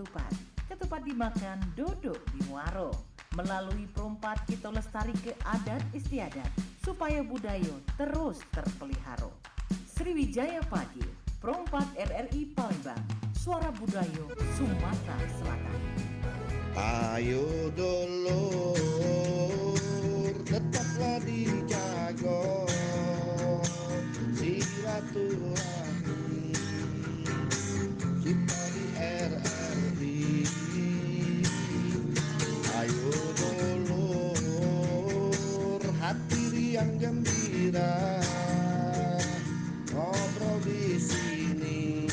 ketupat. Ketupat dimakan, duduk di muaro. Melalui perompat kita lestari ke adat istiadat supaya budaya terus terpelihara. Sriwijaya Pagi, perompat RRI Palembang, suara budaya Sumatera Selatan. Ayo dulur, tetaplah dijaga silaturahmi kita di RRI. Ayo dulur, hati riang gembira, ngobrol di sini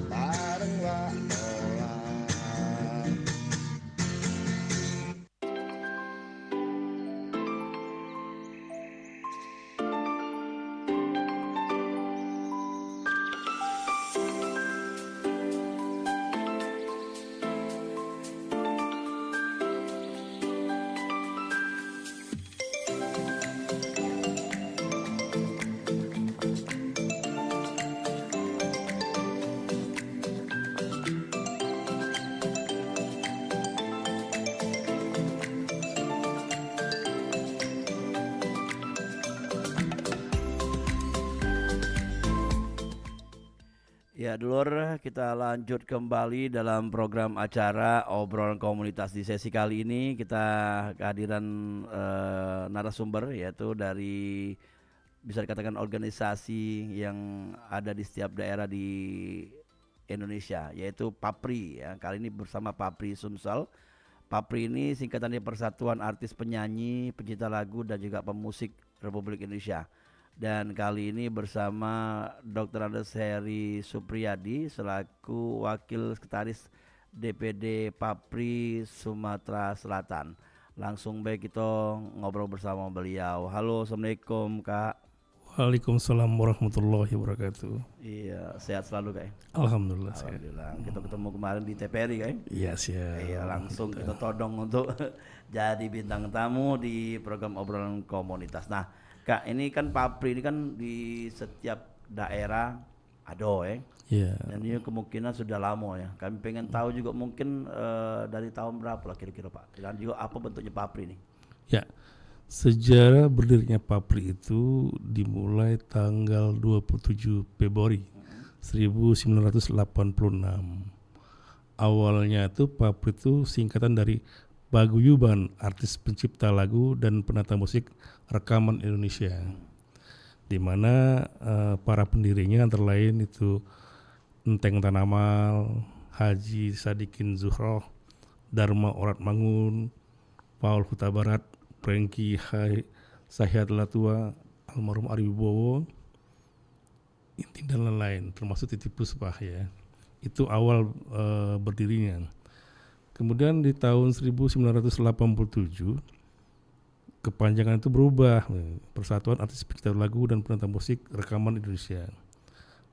bareng Wak Ola. Ya, dulur, kita lanjut kembali dalam program acara obrolan komunitas. Di sesi kali ini kita kehadiran narasumber, yaitu dari bisa dikatakan organisasi yang ada di setiap daerah di Indonesia, yaitu PAPRI ya. Kali ini bersama PAPRI Sumsel. PAPRI ini singkatan dari Persatuan Artis Penyanyi, Pencipta Lagu dan juga Pemusik Republik Indonesia. Dan kali ini bersama Dr. Andes Heri Supriyadi selaku Wakil Sekretaris DPD PAPRI Sumatera Selatan. Langsung baik kita ngobrol bersama beliau. Halo, Assalamualaikum Kak. Waalaikumsalam warahmatullahi wabarakatuh. Iya, sehat selalu Kak. Alhamdulillah. Alhamdulillah. Kita ketemu kemarin di TPRI Kak. Iya siap. Iya, langsung kita todong untuk jadi bintang tamu di program obrolan komunitas. Nah, Kak, ini kan PAPRI ini kan di setiap daerah ada ya. Iya. Dan ini kemungkinan sudah lama ya. Kami pengen tahu juga mungkin dari tahun berapa lah kira-kira Pak. Dan juga apa bentuknya PAPRI ini? Ya. Sejarah berdirinya PAPRI itu dimulai tanggal 27 Februari 1986. Awalnya itu PAPRI itu singkatan dari Paguyuban Artis Pencipta Lagu dan Penata Musik Rekaman Indonesia, di mana para pendirinya antara lain itu Enteng Tanamal, Haji Sadikin Zuhroh, Dharma Orat Mangun, Paul Huta Barat, Prengki Sahyat Latua, almarhum Ari Wibowo, Intin dan lain-lain, termasuk Titi Puspa ya. Itu awal berdirinya. Kemudian di tahun 1987 kepanjangan itu berubah, Persatuan Artis Pencipta Lagu dan Penata Musik Rekaman Indonesia.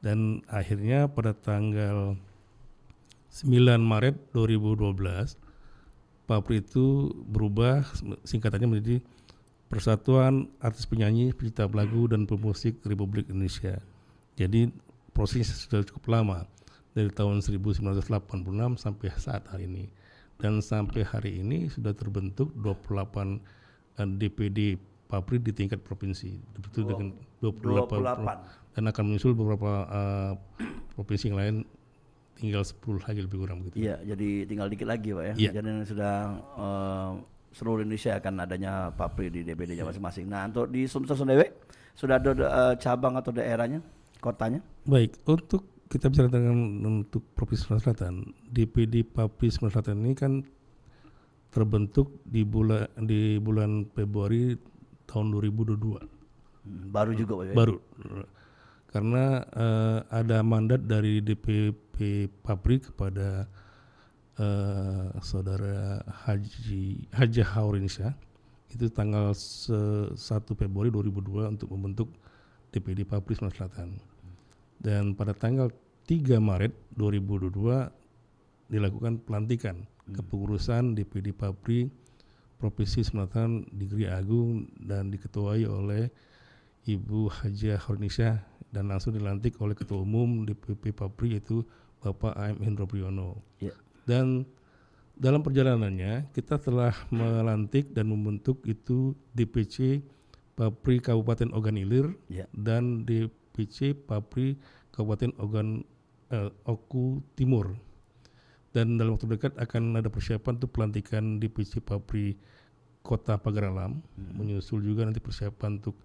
Dan akhirnya pada tanggal 9 Maret 2012 PAPRI itu berubah singkatannya menjadi Persatuan Artis Penyanyi Pencipta Lagu dan Pemusik Republik Indonesia. Jadi prosesnya sudah cukup lama, dari tahun 1986 sampai saat hari ini. Dan sampai hari ini sudah terbentuk 28 DPD PAPRI di tingkat provinsi. Betul dengan 28 dan akan menyusul beberapa provinsi yang lain, tinggal 10 lagi lebih kurang begitu. Iya, jadi tinggal dikit lagi Pak ya. Iya. Jadi sudah seluruh Indonesia akan adanya PAPRI di DPD-nya masing-masing. Nah, untuk di Sumsel sendiri sudah ada cabang atau daerahnya, kotanya? Baik, untuk kita bicara untuk Provinsi Sumatera Selatan, DPD PAPRI Sumatera Selatan ini kan terbentuk di bulan Februari tahun 2022. Baru juga Pak ya? Baru. Karena ada mandat dari DPP PAPRI kepada saudara Haji Haurinsyah itu tanggal 1 Februari 2002 untuk membentuk DPD PAPRI Sumatera Selatan. Dan pada tanggal 3 Maret 2022 dilakukan pelantikan kepengurusan DPD PAPRI Provinsi Sumatera Selatan di Geri Agung dan diketuai oleh Ibu Haji Haurinsyah dan langsung dilantik oleh Ketua Umum DPP PAPRI yaitu Bapak A.M. Hendro Priyono. Ya. Dan dalam perjalanannya kita telah melantik dan membentuk itu DPC Papri Kabupaten Ogan Ilir Ya. dan DPC Papri Kabupaten Oku Timur. Dan dalam waktu dekat akan ada persiapan untuk pelantikan DPC Papri Kota Pagar Alam. Menyusul juga nanti persiapan untuk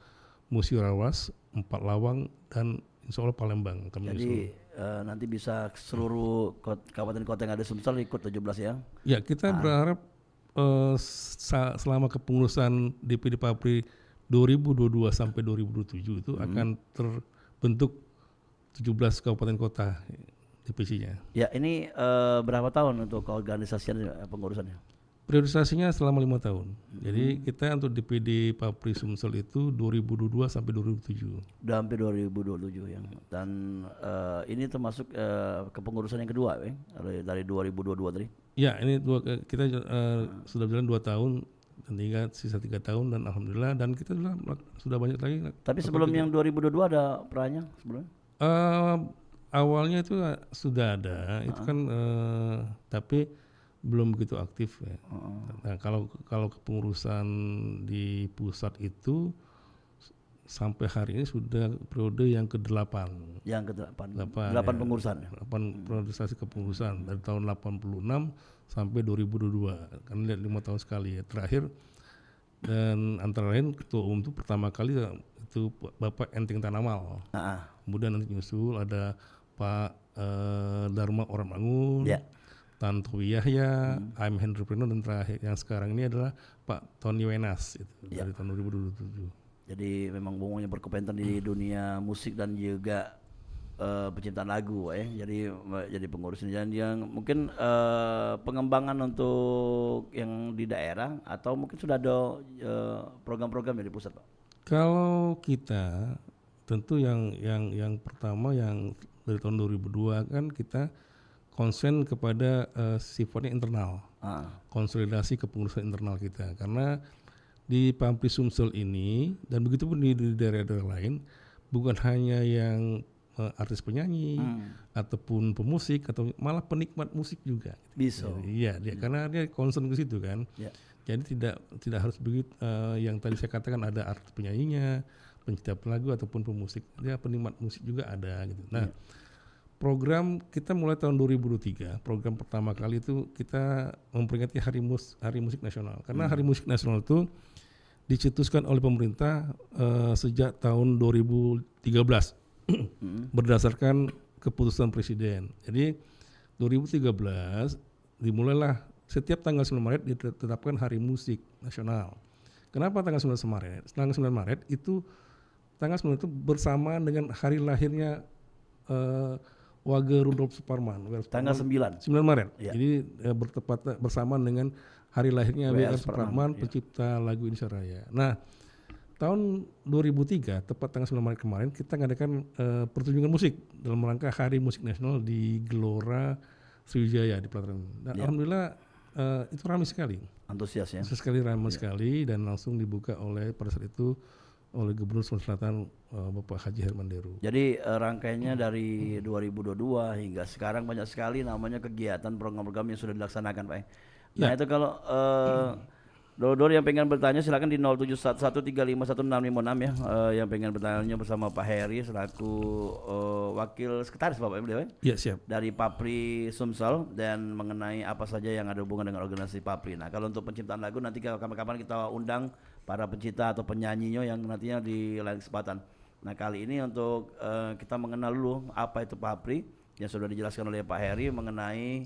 Musirawas, Empat Lawang, dan insya Allah Palembang akan menyusul. Jadi nanti bisa seluruh kabupaten kota yang ada Sumsel ikut 17 ya. Ya, kita berharap selama kepengurusan DPD Papri 2022 sampai 2027 itu akan terbentuk 17 kabupaten kota DPC-nya. Ya, ini berapa tahun untuk keorganisasian pengurusannya? Priorisasinya selama 5 tahun. Jadi kita untuk DPD Papri Sumsel itu 2022 sampai 2007. Udah hampir 2027 ya. Dan ini termasuk kepengurusan yang kedua ya, dari 2022 tadi. Ya, ini kita sudah berjalan 2 tahun dan sisa 3 tahun dan alhamdulillah, dan kita sudah banyak lagi. Tapi sebelum yang 2022 ada perannya sebelumnya? Awalnya itu sudah ada, itu kan tapi belum begitu aktif ya. Nah, kalau kepengurusan di pusat itu sampai hari ini sudah periode yang ke-8. Yang ke-8. 8 ya, pengurusan. 8 priorisasi kepengurusan dari tahun 86 sampai 2022. Kan lihat 5 tahun sekali ya. Terakhir, dan antara lain ketua umum itu pertama kali itu Bapak Enting Tanamal. Kemudian nanti nyusul ada Pak Dharma Oramangun, Tantowi Yahya, A.M. Hendro Priyono, dan terakhir yang sekarang ini adalah Pak Tony Wenas itu dari tahun 2027. Jadi memang bunganya berkompeten di dunia musik dan juga penciptaan lagu ya. Jadi pengurus ini, dan yang mungkin pengembangan untuk yang di daerah atau mungkin sudah ada program-program dari pusat, Pak. Kalau kita tentu yang pertama yang dari tahun 2002 kan kita konsen kepada sifatnya internal, konsolidasi kepengurusan internal kita, karena di Papri Sumsel ini dan begitu pun di daerah-daerah lain bukan hanya yang artis penyanyi ataupun pemusik atau malah penikmat musik juga. Bisa. Iya, karena dia concern ke situ kan. Jadi tidak harus begitu yang tadi saya katakan ada artis penyanyinya, pencipta lagu ataupun pemusik. Dia penikmat musik juga ada gitu. Nah, program kita mulai tahun 2003, program pertama kali itu kita memperingati Hari Musik Nasional. Karena Hari Musik Nasional itu dicetuskan oleh pemerintah sejak tahun 2013 berdasarkan keputusan Presiden. Jadi 2013 dimulailah setiap tanggal 9 Maret ditetapkan Hari Musik Nasional. Kenapa tanggal 9 Maret? Tanggal 9 Maret itu tanggal 9 itu bersamaan dengan hari lahirnya Wage Rudolf Suparman. Tanggal 9 Maret. Jadi bertepatan bersamaan dengan hari lahirnya W.R. Suparman, pencipta lagu Indonesia Raya. Nah, tahun 2003 tepat tanggal 9 Maret kemarin kita mengadakan pertunjukan musik dalam rangka Hari Musik Nasional di Gelora Sriwijaya di Pelataran. Dan alhamdulillah itu ramai sekali. Antusias ya. Ramai sekali, dan langsung dibuka pada saat itu oleh Gubernur Sulawesi Selatan Bapak Haji Herman Deru. Jadi rangkaiannya dari 2022 hingga sekarang banyak sekali namanya kegiatan program-program yang sudah dilaksanakan, Pak. Nah itu kalau Dor yang pengen bertanya silakan di 0711351656 ya. Yang pengen bertanya bersama Pak Heri selaku wakil sekretaris Bapak beliau ya. Iya, siap. Dari Papri Sumsel, dan mengenai apa saja yang ada hubungan dengan organisasi Papri. Nah, kalau untuk penciptaan lagu nanti kapan-kapan kita undang para pencipta atau penyanyinya yang nantinya di lain kesempatan. Nah, kali ini untuk kita mengenal dulu apa itu Papri yang sudah dijelaskan oleh Pak Heri mengenai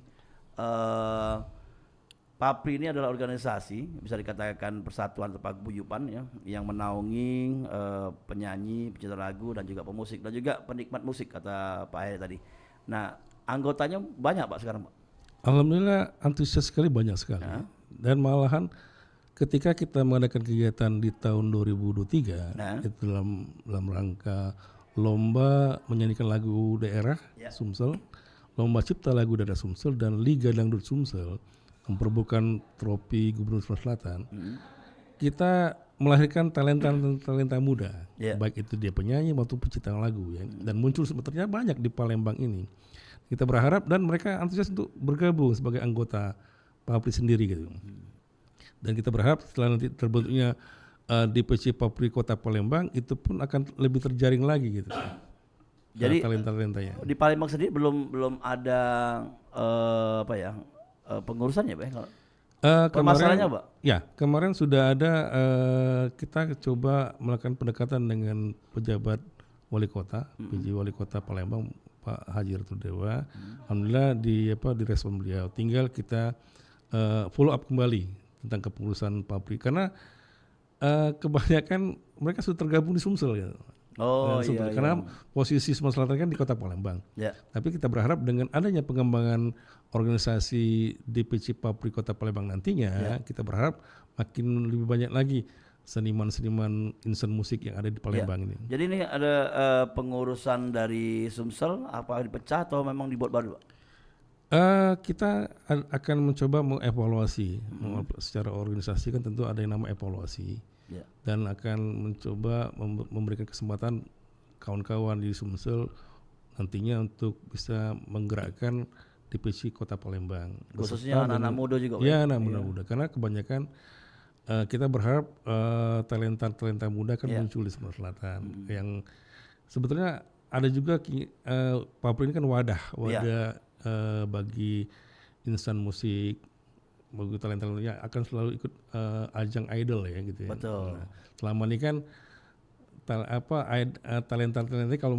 Papri ini adalah organisasi, bisa dikatakan persatuan atau paguyuban ya, yang menaungi penyanyi, pencipta lagu, dan juga pemusik, dan juga penikmat musik kata Pak Heri tadi. Nah, anggotanya banyak Pak sekarang, Pak? Alhamdulillah antusias sekali, banyak sekali. Dan malahan ketika kita mengadakan kegiatan di tahun 2023 itu dalam rangka lomba menyanyikan lagu daerah Sumsel, lomba cipta lagu daerah Sumsel, dan Liga Dangdut Sumsel memperebutkan trofi Gubernur Sulawesi Selatan. Kita melahirkan talenta muda, baik itu dia penyanyi maupun pencipta lagu ya. Dan muncul sebetulnya banyak di Palembang ini. Kita berharap dan mereka antusias untuk bergabung sebagai anggota Papri sendiri gitu. Dan kita berharap setelah nanti terbentuknya DPC Papri Kota Palembang itu pun akan lebih terjaring lagi gitu. Jadi talenta-talentanya. di Palembang sendiri belum ada pengurusannya, Pak. Kalau permasalahannya, Pak? Ya, kemarin sudah ada kita coba melakukan pendekatan dengan pejabat wali kota, PJ Wali Kota Palembang Pak Haji Ratu Dewa. Alhamdulillah direspon beliau. Tinggal kita follow up kembali tentang kepengurusan Papri karena kebanyakan mereka sudah tergabung di Sumsel ya. Iya. Karena posisi Sumatera Selatan kan di Kota Palembang. Ya. Tapi kita berharap dengan adanya pengembangan organisasi DPC Papri Kota Palembang nantinya, kita berharap makin lebih banyak lagi seniman-seniman insan musik yang ada di Palembang ini. Jadi ini ada pengurusan dari Sumsel, apa dipecah atau memang dibuat baru, Pak? Kita akan mencoba mengevaluasi secara organisasi kan tentu ada yang nama evaluasi. Dan akan mencoba memberikan kesempatan kawan-kawan di Sumsel nantinya untuk bisa menggerakkan DPC Kota Palembang. Khususnya anak-anak muda juga, Pak? Ya, anak muda. Karena kebanyakan kita berharap talenta muda kan muncul di Sumatera Selatan. Yang sebetulnya ada juga Papri ini kan wadah bagi insan musik, bagi talenta-talenta akan selalu ikut ajang idol ya gitu ya. Betul. Nah, selama ini kan talenta-talenta kalau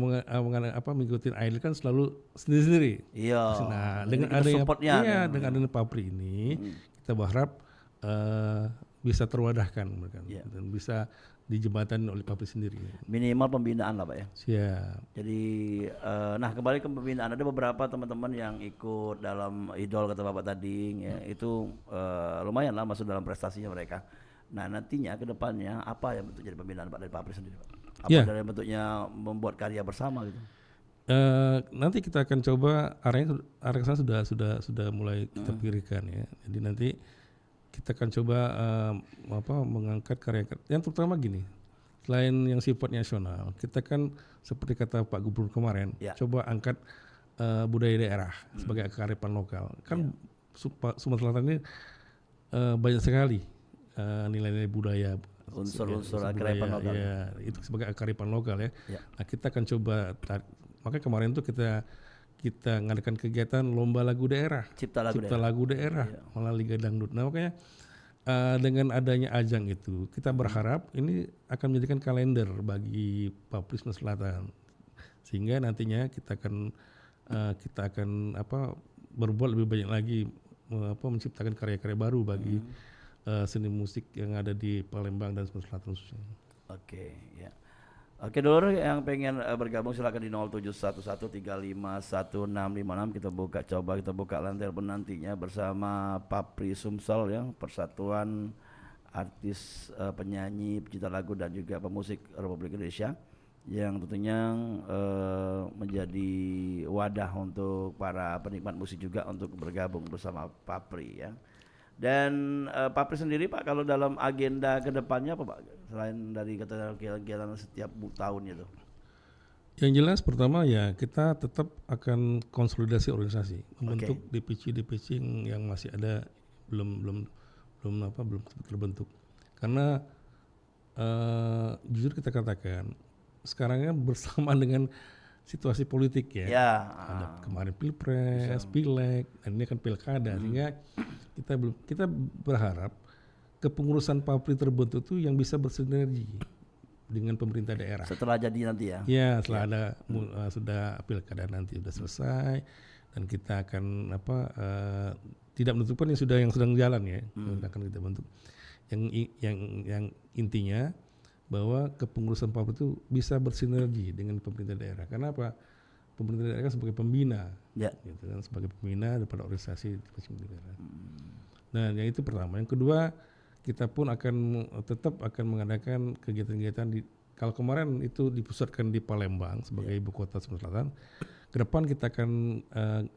mengikuti idol kan selalu sendiri-sendiri. Iya. Nah, dengan adanya dengan adanya Papri ini kita berharap bisa terwadahkan mereka dan bisa dijembatani oleh Papri sendiri. Minimal pembinaan lah, Pak ya. Siap. Jadi nah kembali ke pembinaan, ada beberapa teman-teman yang ikut dalam idol kata Bapak tadi ya, itu lumayan lah masuk dalam prestasinya mereka. Nah nantinya ke depannya apa yang bentuk jadi pembinaan Pak dari Papri sendiri, Pak? Apa dari bentuknya membuat karya bersama gitu? Nanti kita akan coba arahnya ke sana sudah mulai kita pikirkan ya. Jadi nanti kita akan coba mengangkat karya yang terutama gini, selain yang sifat nasional, kita kan seperti kata Pak Gubernur kemarin, coba angkat budaya daerah sebagai kearifan lokal. Kan Sumatera Selatan ini banyak sekali nilai-nilai budaya, unsur-unsur kearifan lokal. Ya, itu sebagai kearifan lokal ya. Nah, kita akan coba makanya kemarin tuh kita ngadakan kegiatan lomba lagu daerah, cipta lagu daerah, malah Liga Dangdut. Nah makanya dengan adanya ajang itu kita berharap ini akan menjadikan kalender bagi Papri Sumatera Selatan, sehingga nantinya kita akan berbuat lebih banyak lagi menciptakan karya-karya baru bagi seni musik yang ada di Palembang dan Sumatera Selatan khususnya. Oke dulur yang pengen bergabung silakan di 0711351656. Kita buka line telepon nantinya bersama Papri Sumsel ya, Persatuan Artis Penyanyi Pencipta Lagu dan juga Pemusik Republik Indonesia, yang tentunya menjadi wadah untuk para penikmat musik juga untuk bergabung bersama Papri ya. Dan Papri sendiri Pak, kalau dalam agenda kedepannya apa Pak, selain dari kegiatan setiap tahun itu? Yang jelas pertama ya kita tetap akan konsolidasi organisasi, membentuk DPC yang masih ada belum terbentuk. Karena jujur kita katakan sekarang kan bersamaan dengan situasi politik ya. Ada kemarin Pilpres, Pileg, dan ini kan Pilkada, sehingga kita berharap kepengurusan Papri terbentuk itu yang bisa bersinergi dengan pemerintah daerah. Setelah jadi nanti ya. Ya, setelah ada sudah Pilkada nanti sudah selesai, dan kita akan tidak menentukan yang sedang jalan ya, akan kita bentuk. Yang intinya bahwa kepengurusan Papri itu bisa bersinergi dengan pemerintah daerah. Karena apa? Pemerintah daerah kan sebagai pembina, gitu kan, sebagai pembina daripada organisasi daerah. Nah, yang itu pertama. Yang kedua, kita pun tetap akan mengadakan kegiatan-kegiatan kalau kemarin itu dipusatkan di Palembang sebagai ibu kota Sumatera Selatan. Ke depan kita akan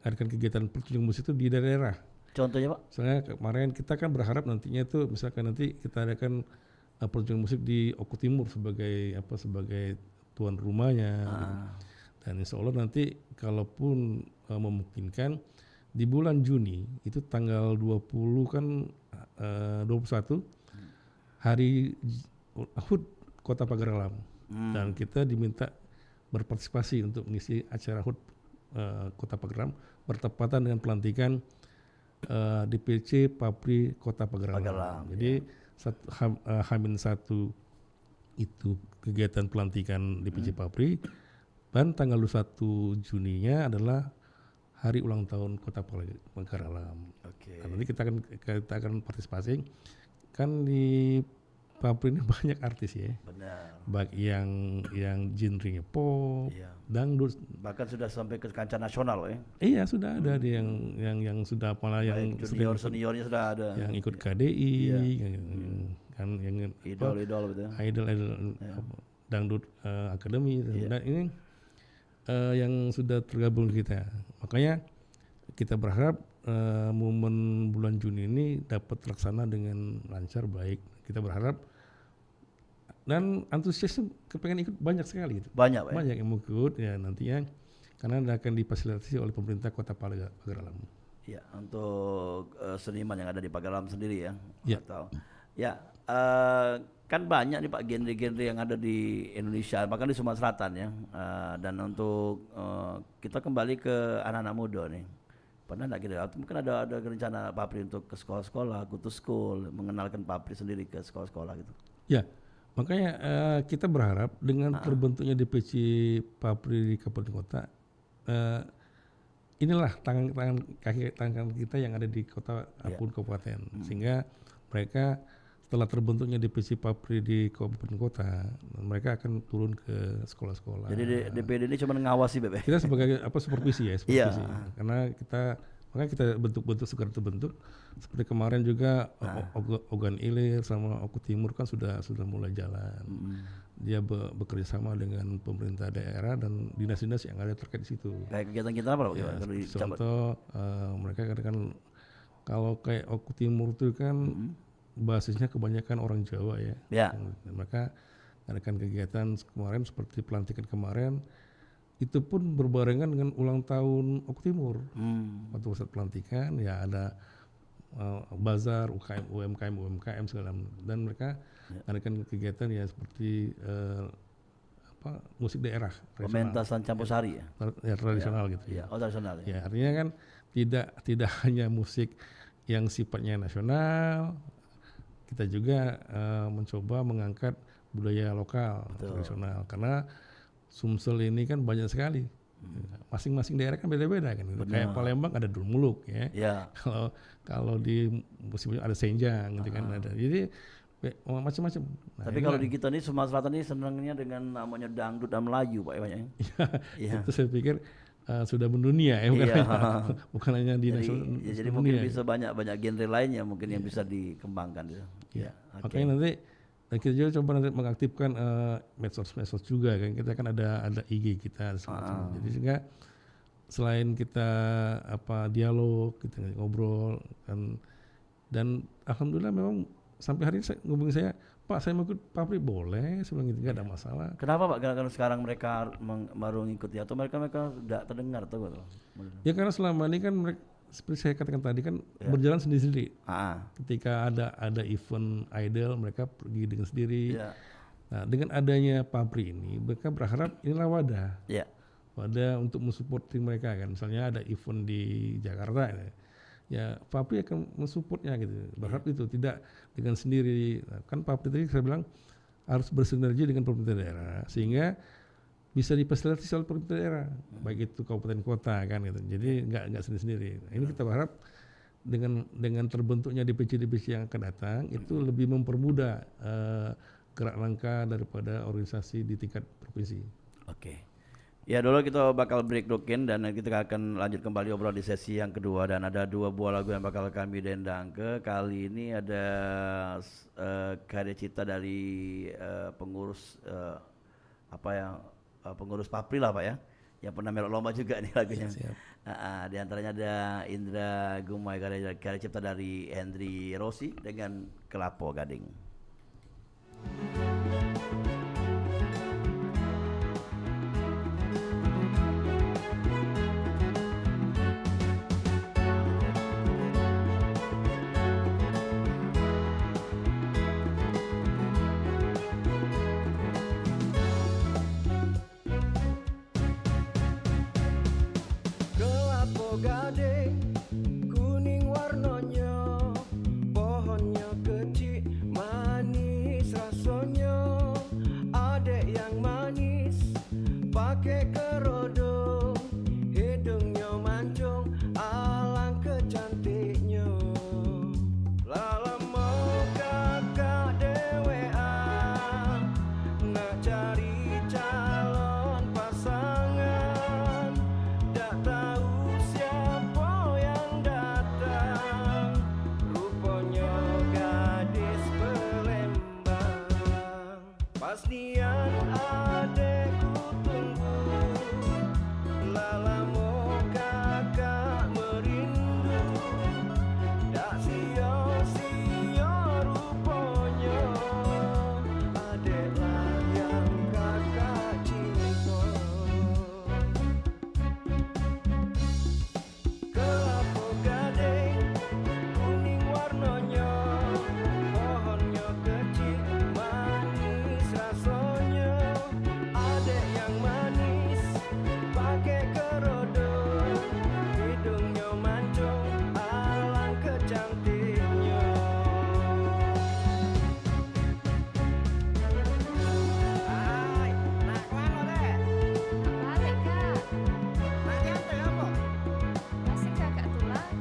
adakan kegiatan pertunjukan musik itu di daerah. Contohnya Pak? Misalnya kemarin kita kan berharap nantinya itu misalkan nanti kita adakan pertunjukan musik di Oku Timur sebagai tuan rumahnya. Gitu. Dan insya Allah nanti kalaupun memungkinkan di bulan Juni itu tanggal 20 kan 21 hari HUT Kota Pagar Alam. Dan kita diminta berpartisipasi untuk mengisi acara HUT Kota Pagar Alam bertepatan dengan pelantikan DPC Papri Kota Pagar Alam. Jadi H-1 itu kegiatan pelantikan DPC Papri, dan tanggal 21 Juninya adalah hari ulang tahun Kota Pagar Alam. Nah, nanti kita akan partisipasi. Kan di Papri ini banyak artis ya. Benar. Baik yang genrenya pop, dangdut, Bahkan sudah sampai ke kancah nasional ya. iya sudah ada yang sudah malah yang Junior seniornya sudah ada. yang ikut KDI, kan yang Idol betul. idol dangdut akademi. Dan ini yang sudah tergabung kita. Makanya kita berharap momen bulan Juni ini dapat terlaksana dengan lancar, baik. Kita berharap dan antusiasnya kepengen ikut banyak sekali gitu. Banyak Banyak yang mau ikut ya nantinya, karena akan difasilitasi oleh pemerintah Kota Pagar Alam. Ya, untuk seniman yang ada di Pagar Alam sendiri ya. Ya. Atau ya kan banyak nih Pak genre-genre yang ada di Indonesia, bahkan di Sumatera Selatan ya. Dan untuk kita kembali ke anak-anak muda nih. Pernah enggak kita mungkin ada rencana Papri untuk ke sekolah-sekolah, go to school, mengenalkan Papri sendiri ke sekolah-sekolah gitu. Ya, makanya kita berharap dengan terbentuknya DPC Papri di Kabupaten Kota, inilah tangan kita yang ada di kota maupun kabupaten, sehingga mereka setelah terbentuknya DPC Papri di Kabupaten Kota, mereka akan turun ke sekolah-sekolah. Jadi DPD ini cuma ngawasi Bebe. Kita sebagai supervisi ya, supervisi. Iya. Karena makanya kita bentuk-bentuk segera terbentuk. Seperti kemarin juga Ogan Ilir sama Oku Timur kan sudah mulai jalan. Dia bekerja sama dengan pemerintah daerah dan dinas-dinas yang ada terkait di situ. Kayak kegiatan kita apa Pak? Ya, contoh mereka kadang kalau kayak Oku Timur itu kan basisnya kebanyakan orang Jawa ya. Dan mereka adakan kegiatan kemarin seperti pelantikan kemarin, itu pun berbarengan dengan ulang tahun Oku Timur. Waktu pusat pelantikan ya ada bazar UMKM segala, dan mereka adakan kegiatan ya seperti musik daerah pementasan campur sari ya. Tradisional gitu ya. Oh, tradisional ya. Ya, artinya kan tidak hanya musik yang sifatnya nasional, kita juga mencoba mengangkat budaya lokal tradisional, karena Sumsel ini kan banyak sekali. Masing-masing daerah kan beda-beda kan. Kayak Palembang ada Dulmuluk ya. Kalau di musim ada Senjang gitu kan ada. Jadi macam-macam. Nah, tapi kalau di kita nih Sumatera Selatan ini senangnya dengan namanya dangdut dan Melayu Pak banyak. Itu saya pikir sudah mendunia ya, bukan hanya di nasional. Jadi mungkin bisa banyak genre lainnya mungkin yang bisa dikembangkan gitu. Makanya nanti kita juga coba nanti mengaktifkan medsos juga kan. Kita kan ada IG kita semacam. Jadi sehingga selain kita dialog, kita ngobrol dan alhamdulillah memang sampai hari ini ngomongin saya, Pak saya mau ikut Papri boleh, saya bilang gitu, nggak ada masalah. Kenapa Pak? Karena sekarang mereka baru ngikuti atau mereka tidak terdengar atau apa? Ya karena selama ini kan mereka, seperti saya katakan tadi kan berjalan sendiri-sendiri. Ketika ada event idol mereka pergi dengan sendiri. Nah dengan adanya Papri ini mereka berharap inilah wadah. Wadah untuk mensupport tim mereka kan. Misalnya ada event di Jakarta ya Papri akan mensupportnya gitu. Berharap itu tidak dengan sendiri. Nah, kan Papri tadi saya bilang harus bersinergi dengan pemerintah daerah sehingga bisa difasilitasi oleh pemerintah daerah, baik itu kabupaten kota kan gitu. Jadi nggak sendiri-sendiri. Nah, ini kita berharap dengan terbentuknya DPC yang akan datang itu lebih mempermudah gerak langkah daripada organisasi di tingkat provinsi. Oke. Ya dulu kita bakal break dokin dan kita akan lanjut kembali obrol di sesi yang kedua, dan ada 2 buah lagu yang bakal kami dendang ke. Kali ini ada karya cipta dari pengurus pengurus Papri lah Pak ya, yang pernah melok lomba juga nih lagunya. Di antaranya ada Indra Gumai, karya cipta dari Hendri Rossi dengan Kelapo Gading. Pastian adekku tunggu, lalamo kakak merindu, dak sia-sia rupanya, adeklah yang kakak cinta. Kelapa gading kuning warnanya, pohonnya kecil manis rasanya, adek yang manis pakai kerodok, hidungnya mancung alangkah cantiknya. Hai, nak kemana dek? Balik kak, Nak nyantai apa? masih kakak tulang.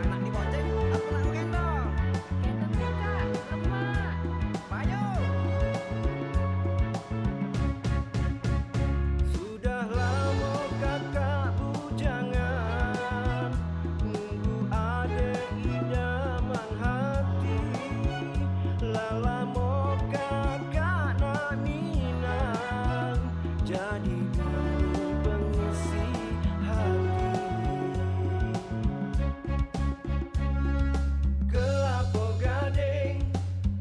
Nak dibonceng, aku nak gendong. Gendong ya kak, lemak. Ayo. Sudah lama kakak bujangan, nunggu adek idaman hati. Lama kakak nak minang, jadi guru pengisi hati. Kelapa gading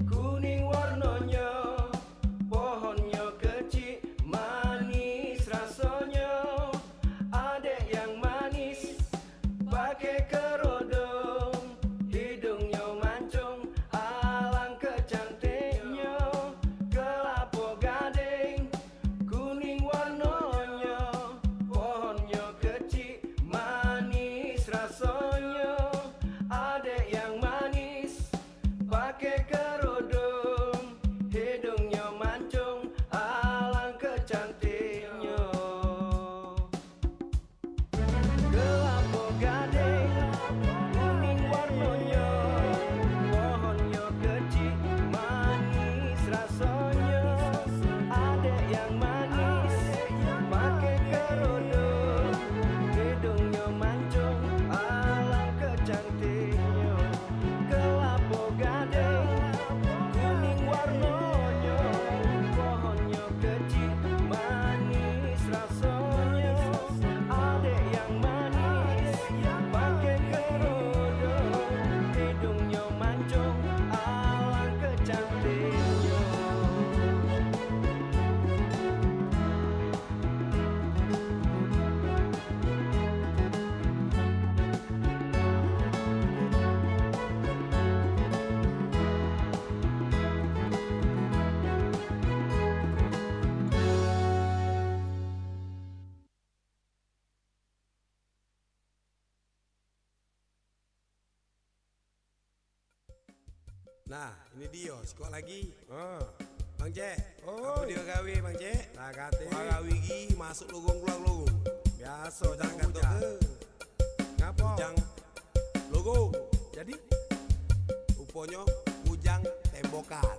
kuning warnanya, pohonnya kecil manis rasanya, adek yang manis pakai kerodong, hidungnya mancung alangkah cantiknya. Kelapa gading kuning warnanya, pohonnya kecil manis rasanya, adek yang manis pakai kerodong, hidungnya mancung alangkah cantiknya. Kelapa gading kuning warnanya, pohonnya kecil manis rasanya, adek yang manis pakai kerodong, hidungnya mancung alangkah cantiknya. Kelapa gading kuning warnanya, pohonnya kecil manis rasanya, adek yang manis pakai kerodong, hidungnya mancung alangkah cantiknya. Nah, ini dia, sekok lagi. Bang Cek, apa dia gawe Bang Cek? Nah, kate. Wah gawe iki masuk logong keluar logong. Biasa jangan kata ke. Ngapa? Ujang logo. Jadi rupanya ujang tembokan.